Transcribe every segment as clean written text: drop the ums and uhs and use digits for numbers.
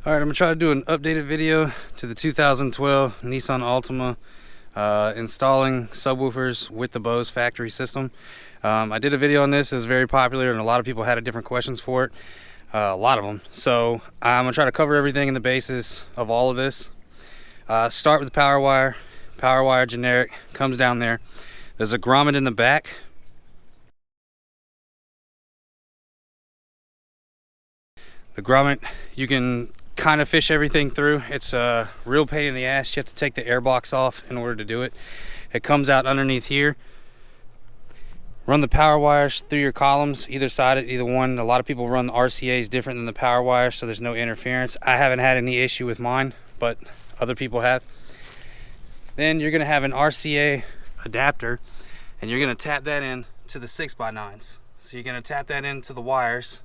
Alright, I'm going to try to do an updated video to the 2012 Nisan Altima installing subwoofers with the Bose factory system. I did a video on this. It was very popular and a lot of people had different questions for it. A lot of them. So I'm going to try to cover everything in the basis of all of this. Start with the power wire. Power wire generic comes down there. There's a grommet in the back. The grommet, you can kind of fish everything through. It's a real pain in the ass. You have to take the air box off in order to do it. It comes out underneath here. Run the power wires through your columns, either side of either one. A lot of people run the RCAs different than the power wires, so there's no interference. I haven't had any issue with mine, but other people have. Then you're gonna have an RCA adapter, and you're gonna tap that in to the 6x9s. So you're gonna tap that into the wires.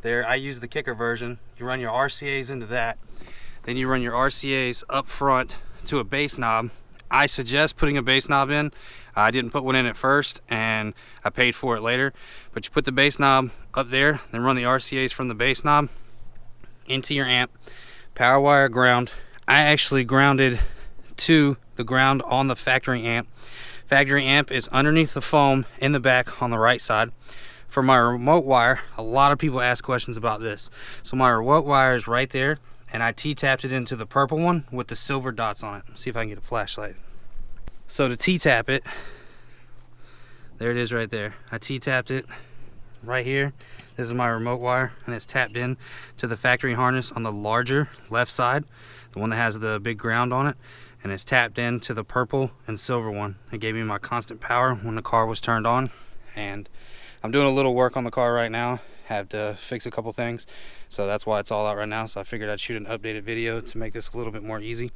There, I use the kicker version. You run your RCAs into that. Then you run your RCAs up front to a base knob. I suggest putting a base knob in. I didn't put one in at first and I paid for it later. But you put the base knob up there, then run the RCAs from the base knob into your amp. Power wire ground. I actually grounded to the ground on the factory amp. Factory amp is underneath the foam in the back on the right side. For my remote wire, a lot of people ask questions about this. So my remote wire is right there, and I T-tapped it into the purple one with the silver dots on it. Let's see if I can get a flashlight. So to T-tap it, there it is right there. I T-tapped it right here. This is my remote wire, and it's tapped in to the factory harness on the larger left side, the one that has the big ground on it, and it's tapped in to the purple and silver one. It gave me my constant power when the car was turned on, and I'm doing a little work on the car right now. Have to fix a couple things, so that's why it's all out right now. So I figured I'd shoot an updated video to make this a little bit more easy.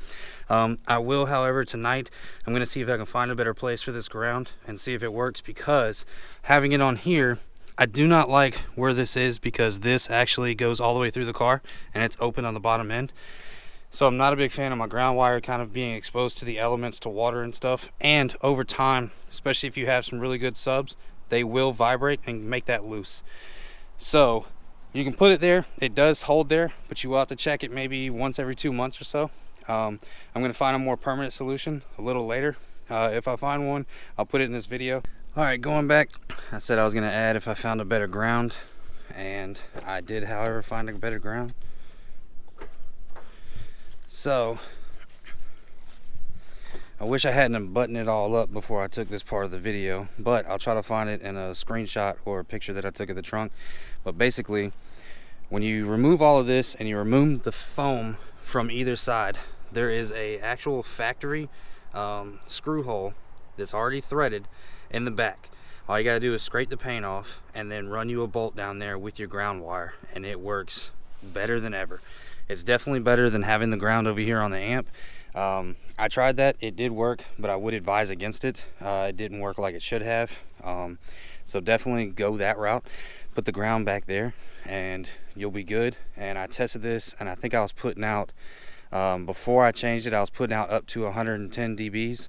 I will, however, tonight I'm going to see if I can find a better place for this ground and see if it works, because having it on here, I do not like where this is, because this actually goes all the way through the car and it's open on the bottom end. So I'm not a big fan of my ground wire kind of being exposed to the elements, to water and stuff. And over time, especially if you have some really good subs, they will vibrate and make that loose. So you can put it there, it does hold there, but you will have to check it maybe once every 2 months or so. I'm going to find a more permanent solution a little later. If I find one, I'll put it in this video. All right, going back, I said I was going to add if I found a better ground, and I did, however, find a better ground. So I wish I hadn't buttoned it all up before I took this part of the video, but I'll try to find it in a screenshot or a picture that I took of the trunk. But basically, when you remove all of this and you remove the foam from either side, there is a actual factory screw hole that's already threaded in the back. All you gotta do is scrape the paint off and then run you a bolt down there with your ground wire, and it works better than ever. It's definitely better than having the ground over here on the amp. I tried that, it did work, but I would advise against it. It didn't work like it should have. So definitely go that route. Put the ground back there and you'll be good. And I tested this, and I think I was putting out, before I changed it, I was putting out up to 110 dBs.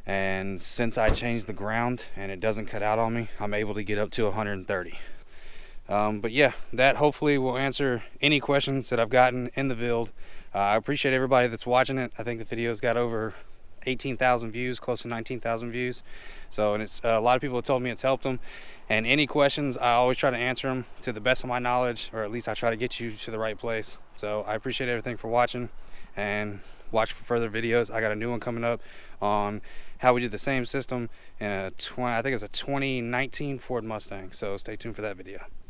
And since I changed the ground and it doesn't cut out on me, I'm able to get up to 130. But yeah, that hopefully will answer any questions that I've gotten in the build. I appreciate everybody that's watching it. I think the video's got over 18,000 views, close to 19,000 views. So, and it's a lot of people have told me it's helped them. And any questions, I always try to answer them to the best of my knowledge, or at least I try to get you to the right place. So I appreciate everything for watching, and watch for further videos. I got a new one coming up on how we did the same system in I think it's a 2019 Ford Mustang. So stay tuned for that video.